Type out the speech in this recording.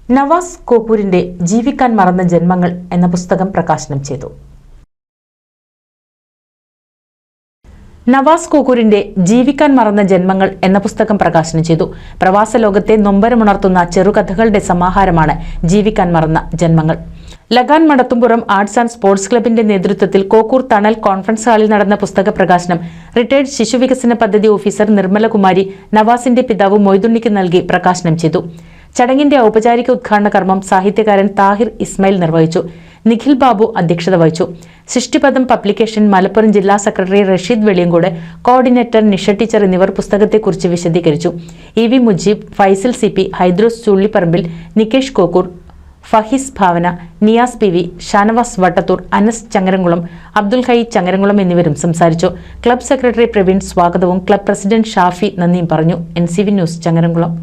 നവാസ് കോക്കൂരിന്റെ ജീവിക്കാൻ മറന്ന ജന്മങ്ങൾ എന്ന പുസ്തകം പ്രകാശനം ചെയ്തു. നവാസ് കോക്കൂരിന്റെ ജീവിക്കാൻ മറന്ന ജന്മങ്ങൾ എന്ന പുസ്തകം പ്രകാശനം ചെയ്തു. പ്രവാസ ലോകത്തെ നൊമ്പരമുണർത്തുന്ന ചെറുകഥകളുടെ സമാഹാരമാണ് ജീവിക്കാൻ മറന്ന ജന്മങ്ങൾ. ലഗാൻ മടത്തുംപുറം ആർട്സ് ആൻഡ് സ്പോർട്സ് ക്ലബിന്റെ നേതൃത്വത്തിൽ കോക്കൂർ തണൽ കോൺഫറൻസ് ഹാളിൽ നടന്ന പുസ്തക പ്രകാശനം റിട്ടയർഡ് ശിശുവികസന പദ്ധതി ഓഫീസർ നിർമ്മലകുമാരി നവാസിന്റെ പിതാവ് മൊയ്തുണ്ണിക്ക് നൽകി പ്രകാശനം ചെയ്തു. ചടങ്ങിന്റെ ഔപചാരിക ഉദ്ഘാടന കർമ്മം സാഹിത്യകാരൻ താഹിർ ഇസ്മായിൽ നിർവഹിച്ചു. നിഖിൽ ബാബു അധ്യക്ഷത വഹിച്ചു. സൃഷ്ടിപദം പബ്ലിക്കേഷൻ മലപ്പുറം ജില്ലാ secretary Rasheed Veliyankode, coordinator Nisha teacher എന്നിവർ പുസ്തകത്തെക്കുറിച്ച് വിശദീകരിച്ചു. E V Mujeeb, Faisal CP, Haidros Chullipparambil, Nikesh Kokkur, Faheez Bhavana, Niyas PV, Shanavas Vattathur, Anas Changaramkulam, Abdul Hai Changaramkulam എന്നിവരും സംസാരിച്ചു. ക്ലബ് സെക്രട്ടറി പ്രവീൺ സ്വാഗതവും ക്ലബ് പ്രസിഡന്റ് ഷാഫി നന്ദിയും പറഞ്ഞു. NCV news Changaramkulam.